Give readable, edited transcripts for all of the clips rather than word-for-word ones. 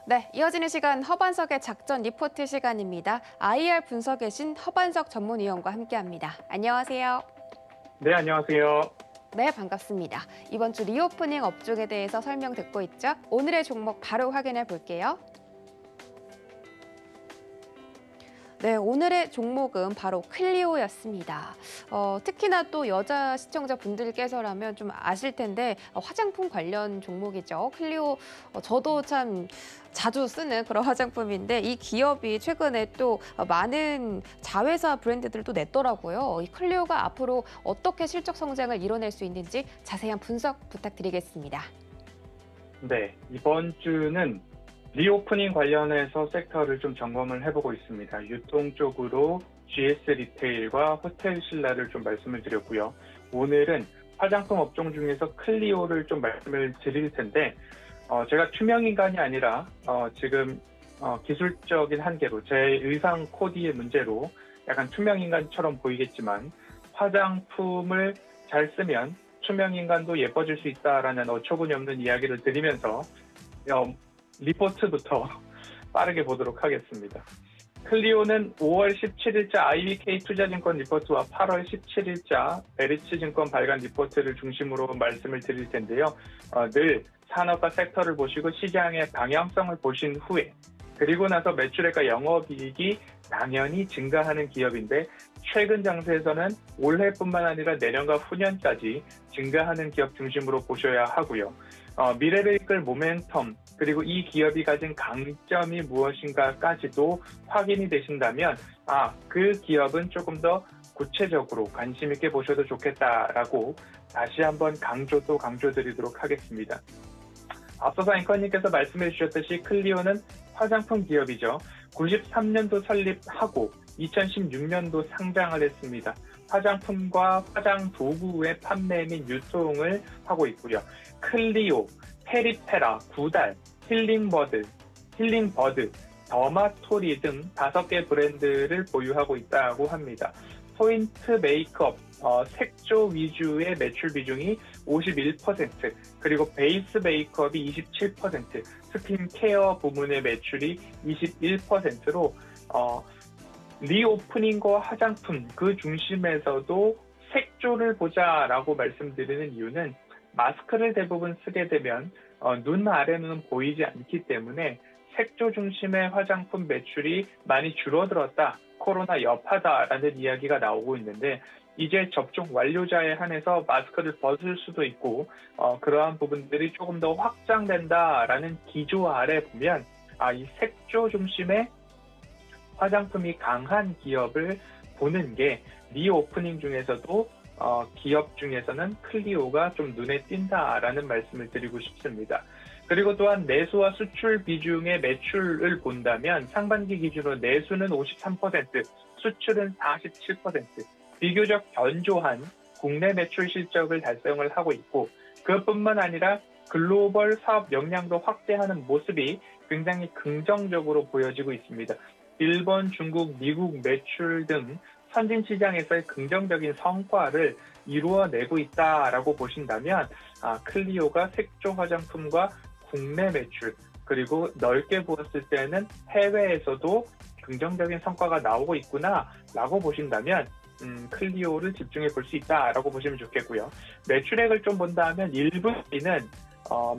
네, 이어지는 시간 허반석의 작전 리포트 시간입니다. IR 분석의 신 허반석 전문위원과 함께합니다. 안녕하세요. 네, 안녕하세요. 네, 반갑습니다. 이번 주 리오프닝 업종에 대해서 설명 듣고 있죠? 오늘의 종목 바로 확인해 볼게요. 네, 오늘의 종목은 바로 클리오였습니다. 특히나 또 여자 시청자분들께서라면 좀 아실 텐데 화장품 관련 종목이죠. 클리오, 저도 참 자주 쓰는 그런 화장품인데 이 기업이 최근에 또 많은 자회사 브랜드들도 냈더라고요. 이 클리오가 앞으로 어떻게 실적 성장을 이뤄낼 수 있는지 자세한 분석 부탁드리겠습니다. 네, 이번 주는 리오프닝 관련해서 섹터를 좀 점검을 해보고 있습니다. 유통 쪽으로 GS 리테일과 호텔 신라를 좀 말씀을 드렸고요. 오늘은 화장품 업종 중에서 클리오를 좀 말씀을 드릴 텐데, 제가 투명인간이 아니라 지금 기술적인 한계로 제 의상 코디의 문제로 약간 투명인간처럼 보이겠지만 화장품을 잘 쓰면 투명인간도 예뻐질 수 있다라는 어처구니 없는 이야기를 드리면서 리포트부터 빠르게 보도록 하겠습니다. 클리오는 5월 17일자 IBK 투자증권 리포트와 8월 17일자 베리츠증권 발간 리포트를 중심으로 말씀을 드릴 텐데요. 늘 산업과 섹터를 보시고 시장의 방향성을 보신 후에 그리고 나서 매출액과 영업이익이 당연히 증가하는 기업인데 최근 장세에서는 올해뿐만 아니라 내년과 후년까지 증가하는 기업 중심으로 보셔야 하고요. 미래를 이끌 모멘텀 그리고 이 기업이 가진 강점이 무엇인가까지도 확인이 되신다면 그 기업은 조금 더 구체적으로 관심 있게 보셔도 좋겠다라고 다시 한번 강조드리도록 하겠습니다. 앞서서 앵커님께서 말씀해 주셨듯이 클리오는 화장품 기업이죠. 93년도 설립하고 2016년도 상장을 했습니다. 화장품과 화장 도구의 판매 및 유통을 하고 있고요. 클리오, 페리페라, 구달, 힐링버드, 더마토리 등 5개 브랜드를 보유하고 있다고 합니다. 포인트 메이크업, 색조 위주의 매출 비중이 51%, 그리고 베이스 메이크업이 27%, 스킨케어 부문의 매출이 21%로 리오프닝과 화장품 그 중심에서도 색조를 보자라고 말씀드리는 이유는 마스크를 대부분 쓰게 되면 눈 아래는 보이지 않기 때문에 색조 중심의 화장품 매출이 많이 줄어들었다, 코로나 여파다라는 이야기가 나오고 있는데 이제 접종 완료자에 한해서 마스크를 벗을 수도 있고 그러한 부분들이 조금 더 확장된다라는 기조 아래 보면 이 색조 중심의 화장품이 강한 기업을 보는 게 리오프닝 중에서도 기업 중에서는 클리오가 좀 눈에 띈다라는 말씀을 드리고 싶습니다. 그리고 또한 내수와 수출 비중의 매출을 본다면 상반기 기준으로 내수는 53%, 수출은 47%, 비교적 견조한 국내 매출 실적을 달성을 하고 있고 그것뿐만 아니라 글로벌 사업 역량도 확대하는 모습이 굉장히 긍정적으로 보여지고 있습니다. 일본, 중국, 미국 매출 등 선진 시장에서의 긍정적인 성과를 이루어내고 있다라고 보신다면 클리오가 색조 화장품과 국내 매출 그리고 넓게 보았을 때는 해외에서도 긍정적인 성과가 나오고 있구나라고 보신다면 클리오를 집중해 볼 수 있다라고 보시면 좋겠고요. 매출액을 좀 본다면 1분기는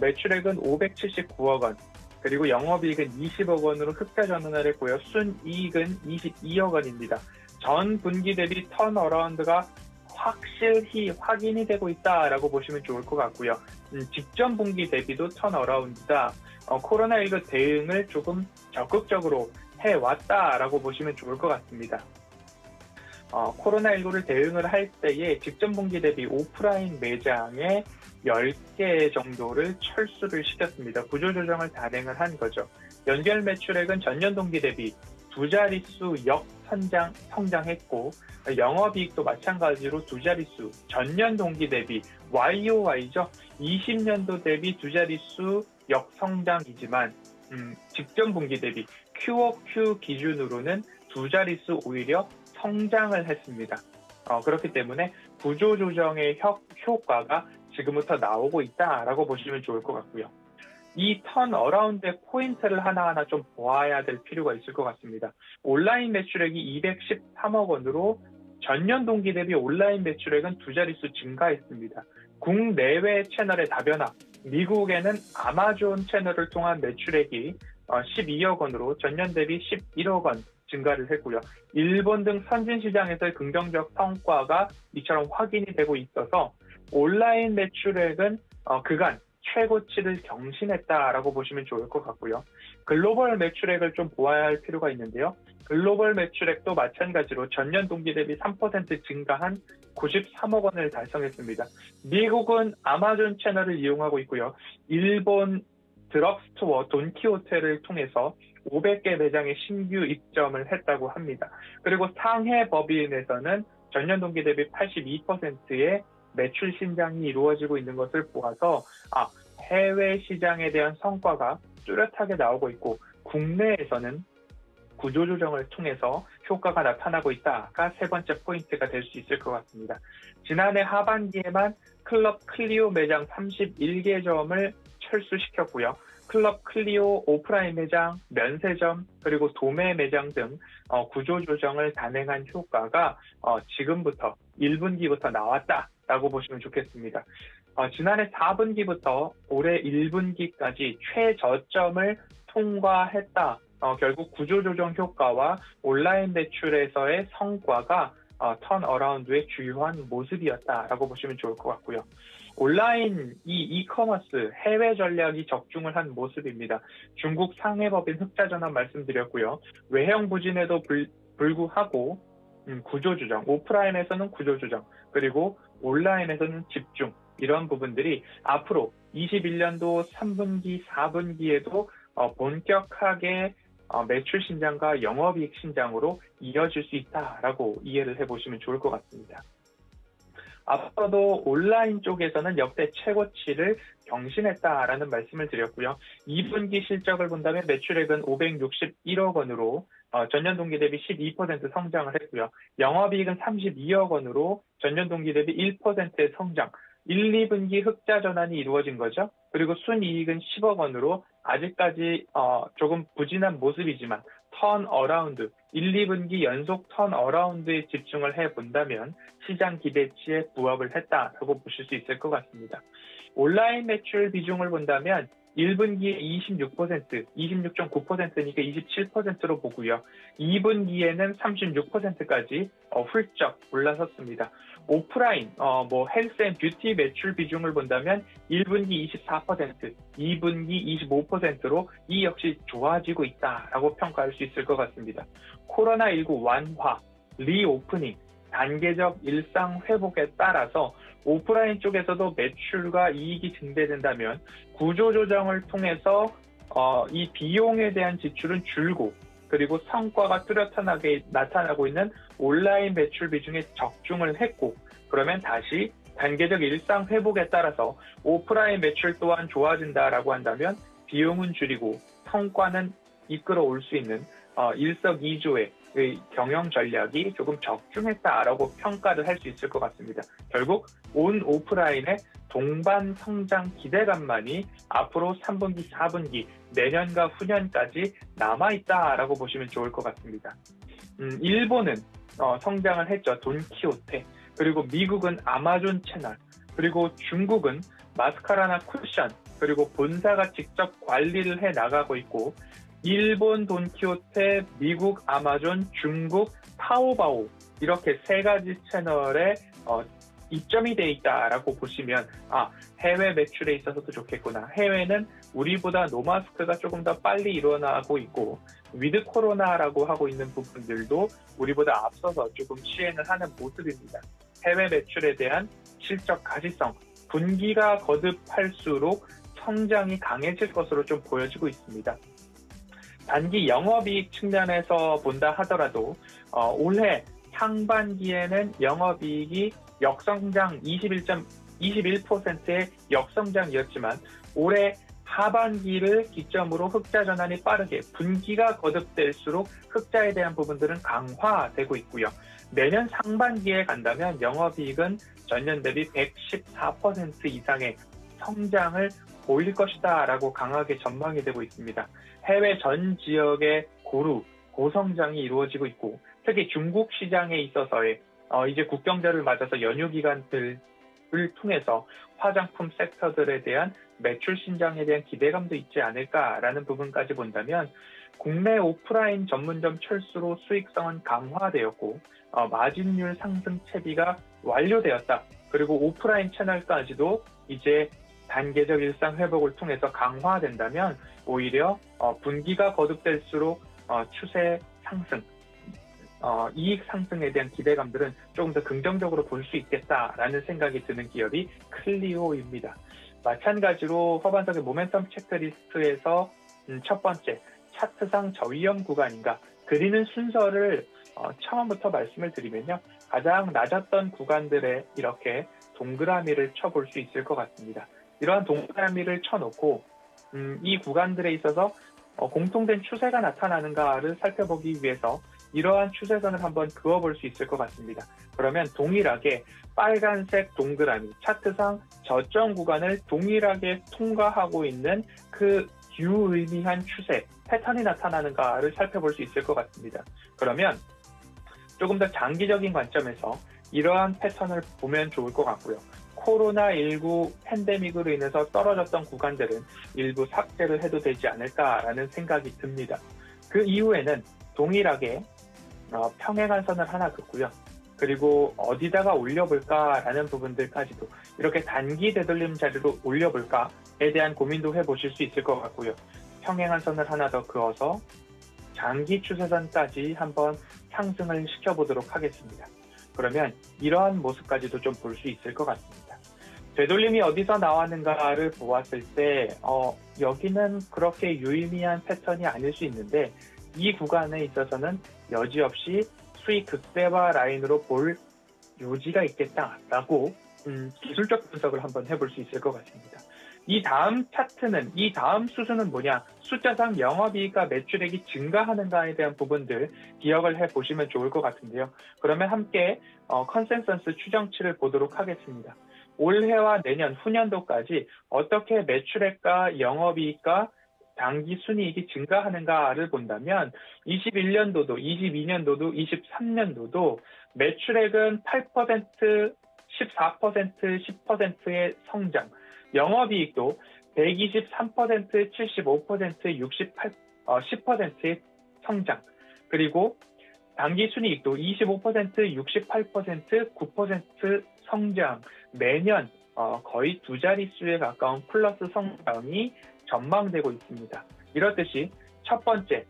매출액은 579억 원, 그리고 영업이익은 20억 원으로 흑자 전환을 했고요. 순이익은 22억 원입니다. 전 분기 대비 턴어라운드가 확실히 확인이 되고 있다라고 보시면 좋을 것 같고요. 직전 분기 대비도 턴어라운드다. 코로나19 대응을 조금 적극적으로 해왔다라고 보시면 좋을 것 같습니다. 코로나19를 대응을 할 때에 직전 분기 대비 오프라인 매장에 10개 정도를 철수를 시켰습니다. 구조조정을 단행을 한 거죠. 연결 매출액은 전년 동기 대비 두 자릿수 성장했고 영업이익도 마찬가지로 두 자릿수 전년 동기 대비 YOY죠. 20년도 대비 두 자릿수 역성장이지만 직전 분기 대비 QOQ 기준으로는 두 자릿수 오히려 성장을 했습니다. 그렇기 때문에 구조조정의 효과가 지금부터 나오고 있다라고 보시면 좋을 것 같고요. 이 턴어라운드의 포인트를 하나하나 좀 보아야 될 필요가 있을 것 같습니다. 온라인 매출액이 213억 원으로 전년 동기 대비 온라인 매출액은 두 자릿수 증가했습니다. 국내외 채널의 다변화, 미국에는 아마존 채널을 통한 매출액이 12억 원으로 전년 대비 11억 원 증가를 했고요. 일본 등 선진 시장에서의 긍정적 성과가 이처럼 확인이 되고 있어서 온라인 매출액은 그간 최고치를 경신했다라고 보시면 좋을 것 같고요. 글로벌 매출액을 좀 보아야 할 필요가 있는데요. 글로벌 매출액도 마찬가지로 전년 동기 대비 3% 증가한 93억 원을 달성했습니다. 미국은 아마존 채널을 이용하고 있고요. 일본 드럭스토어 돈키호테를 통해서 500개 매장에 신규 입점을 했다고 합니다. 그리고 상해 법인에서는 전년 동기 대비 82%의 매출 신장이 이루어지고 있는 것을 보아서 해외 시장에 대한 성과가 뚜렷하게 나오고 있고 국내에서는 구조조정을 통해서 효과가 나타나고 있다가 세 번째 포인트가 될 수 있을 것 같습니다. 지난해 하반기에만 클럽 클리오 매장 31개점을 철수시켰고요. 클럽 클리오 오프라인 매장, 면세점, 그리고 도매 매장 등 구조조정을 단행한 효과가 지금부터 1분기부터 나왔다라고 보시면 좋겠습니다. 지난해 4분기부터 올해 1분기까지 최저점을 통과했다. 결국 구조조정 효과와 온라인 매출에서의 성과가 턴어라운드의 주요한 모습이었다라고 보시면 좋을 것 같고요. 온라인 이커머스 해외 전략이 적중을 한 모습입니다. 중국 상해법인 흑자 전환 말씀드렸고요. 외형 부진에도 불구하고 구조조정, 오프라인에서는 구조조정, 그리고 온라인에서는 집중, 이런 부분들이 앞으로 21년도 3분기, 4분기에도 본격하게 매출 신장과 영업이익 신장으로 이어질 수 있다라고 이해를 해보시면 좋을 것 같습니다. 앞서도 온라인 쪽에서는 역대 최고치를 경신했다라는 말씀을 드렸고요. 2분기 실적을 본다면 매출액은 561억 원으로 전년 동기 대비 12% 성장을 했고요. 영업이익은 32억 원으로 전년 동기 대비 1%의 성장. 1, 2분기 흑자 전환이 이루어진 거죠. 그리고 순이익은 10억 원으로 아직까지 조금 부진한 모습이지만 턴어라운드, 1, 2분기 연속 턴어라운드에 집중을 해본다면 시장 기대치에 부합을 했다라고 보실 수 있을 것 같습니다. 온라인 매출 비중을 본다면 1분기에 26%, 26.9%니까 27%로 보고요. 2분기에는 36%까지 훌쩍 올라섰습니다. 오프라인, 헬스 앤 뷰티 매출 비중을 본다면 1분기 24%, 2분기 25%로 이 역시 좋아지고 있다라고 평가할 수 있을 것 같습니다. 코로나19 완화, 리오프닝, 단계적 일상 회복에 따라서 오프라인 쪽에서도 매출과 이익이 증대된다면 구조조정을 통해서 이 비용에 대한 지출은 줄고 그리고 성과가 뚜렷하게 나타나고 있는 온라인 매출 비중에 적중을 했고 그러면 다시 단계적 일상 회복에 따라서 오프라인 매출 또한 좋아진다라고 한다면 비용은 줄이고 성과는 이끌어올 수 있는 일석이조의 경영 전략이 조금 적중했다라고 평가를 할 수 있을 것 같습니다. 결국 온 오프라인의 동반 성장 기대감만이 앞으로 3분기, 4분기, 내년과 후년까지 남아있다라고 보시면 좋을 것 같습니다. 일본은 성장을 했죠. 돈키호테. 그리고 미국은 아마존 채널. 그리고 중국은 마스카라나 쿠션. 그리고 본사가 직접 관리를 해 나가고 있고 일본 돈키호테, 미국 아마존, 중국 타오바오 이렇게 세 가지 채널에 입점이 돼 있다라고 보시면 해외 매출에 있어서도 좋겠구나. 해외는 우리보다 노마스크가 조금 더 빨리 일어나고 있고 위드 코로나라고 하고 있는 부분들도 우리보다 앞서서 조금 시행을 하는 모습입니다. 해외 매출에 대한 실적 가시성, 분기가 거듭할수록 성장이 강해질 것으로 좀 보여지고 있습니다. 단기 영업이익 측면에서 본다 하더라도 올해 상반기에는 영업이익이 역성장 21%의 역성장이었지만 올해 하반기를 기점으로 흑자 전환이 빠르게 분기가 거듭될수록 흑자에 대한 부분들은 강화되고 있고요. 내년 상반기에 간다면 영업이익은 전년 대비 114% 이상의 성장을 보일 것이다라고 강하게 전망이 되고 있습니다. 해외 전 지역의 고성장이 이루어지고 있고 특히 중국 시장에 있어서의 이제 국경절을 맞아서 연휴 기간들을 통해서 화장품 섹터들에 대한 매출 신장에 대한 기대감도 있지 않을까라는 부분까지 본다면 국내 오프라인 전문점 철수로 수익성은 강화되었고 마진율 상승 채비가 완료되었다. 그리고 오프라인 채널까지도 이제 단계적 일상 회복을 통해서 강화된다면 오히려 분기가 거듭될수록 추세 상승, 이익 상승에 대한 기대감들은 조금 더 긍정적으로 볼 수 있겠다라는 생각이 드는 기업이 클리오입니다. 마찬가지로 허반석의 모멘텀 체크리스트에서 첫 번째 차트상 저위험 구간인가 그리는 순서를 처음부터 말씀을 드리면요. 가장 낮았던 구간들에 이렇게 동그라미를 쳐볼 수 있을 것 같습니다. 이러한 동그라미를 쳐놓고 이 구간들에 있어서 공통된 추세가 나타나는가를 살펴보기 위해서 이러한 추세선을 한번 그어볼 수 있을 것 같습니다. 그러면 동일하게 빨간색 동그라미, 차트상 저점 구간을 동일하게 통과하고 있는 그 유의미한 추세, 패턴이 나타나는가를 살펴볼 수 있을 것 같습니다. 그러면 조금 더 장기적인 관점에서 이러한 패턴을 보면 좋을 것 같고요. 코로나19 팬데믹으로 인해서 떨어졌던 구간들은 일부 삭제를 해도 되지 않을까라는 생각이 듭니다. 그 이후에는 동일하게 평행한 선을 하나 긋고요. 그리고 어디다가 올려볼까라는 부분들까지도 이렇게 단기 되돌림 자리로 올려볼까에 대한 고민도 해보실 수 있을 것 같고요. 평행한 선을 하나 더 그어서 장기 추세선까지 한번 상승을 시켜보도록 하겠습니다. 그러면 이러한 모습까지도 좀 볼 수 있을 것 같습니다. 되돌림이 어디서 나왔는가를 보았을 때 여기는 그렇게 유의미한 패턴이 아닐 수 있는데 이 구간에 있어서는 여지없이 수익 극대화 라인으로 볼 요지가 있겠다라고 기술적 분석을 한번 해볼 수 있을 것 같습니다. 이 다음 차트는, 이 다음 수순은 뭐냐? 숫자상 영업이익과 매출액이 증가하는가에 대한 부분들 기억을 해보시면 좋을 것 같은데요. 그러면 함께 컨센서스 추정치를 보도록 하겠습니다. 올해와 내년, 후년도까지 어떻게 매출액과 영업이익과 당기 순이익이 증가하는가를 본다면 21년도도, 22년도도, 23년도도 매출액은 8%, 14%, 10%의 성장, 영업이익도 123%, 75%, 68, 10%의 성장, 그리고 당기순이익도 25%, 68%, 9% 성장, 매년 거의 두 자릿수에 가까운 플러스 성장이 전망되고 있습니다. 이렇듯이 첫 번째,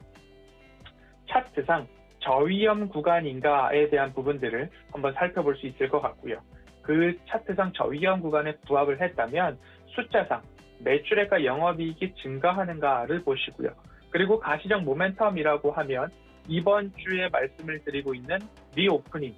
차트상 저위험 구간인가에 대한 부분들을 한번 살펴볼 수 있을 것 같고요. 그 차트상 저위험 구간에 부합을 했다면 숫자상 매출액과 영업이익이 증가하는가를 보시고요. 그리고 가시적 모멘텀이라고 하면 이번 주에 말씀을 드리고 있는 리오프닝,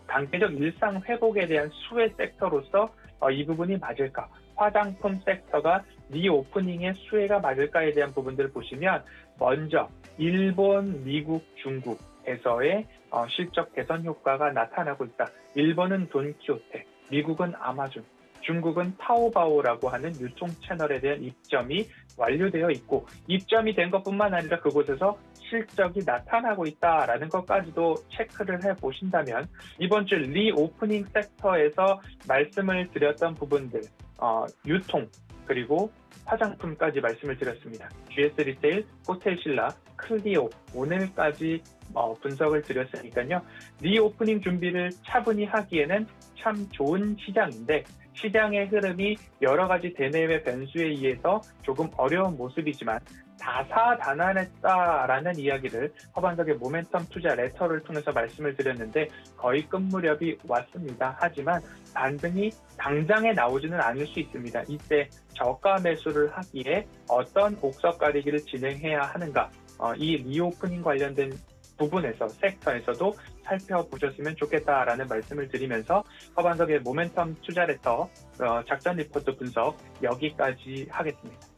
단계적 일상 회복에 대한 수혜 섹터로서 이 부분이 맞을까? 화장품 섹터가 리오프닝의 수혜가 맞을까에 대한 부분들을 보시면 먼저 일본, 미국, 중국에서의 실적 개선 효과가 나타나고 있다. 일본은 돈키호테, 미국은 아마존, 중국은 타오바오라고 하는 유통 채널에 대한 입점이 완료되어 있고 입점이 된 것뿐만 아니라 그곳에서 실적이 나타나고 있다라는 것까지도 체크를 해보신다면 이번 주 리오프닝 섹터에서 말씀을 드렸던 부분들, 유통, 그리고 화장품까지 말씀을 드렸습니다. GS 리테일, 호텔신라, 클리오 오늘까지 분석을 드렸으니까요. 리오프닝 준비를 차분히 하기에는 참 좋은 시장인데 시장의 흐름이 여러 가지 대내외 변수에 의해서 조금 어려운 모습이지만 다사다난했다라는 이야기를 허반석의 모멘텀 투자 레터를 통해서 말씀을 드렸는데 거의 끝 무렵이 왔습니다. 하지만 반등이 당장에 나오지는 않을 수 있습니다. 이때 저가 매수를 하기에 어떤 옥석 가리기를 진행해야 하는가, 이 리오프닝 관련된 부분에서 섹터에서도 살펴보셨으면 좋겠다라는 말씀을 드리면서 허반석의 모멘텀 투자 레터 작전 리포트 분석 여기까지 하겠습니다.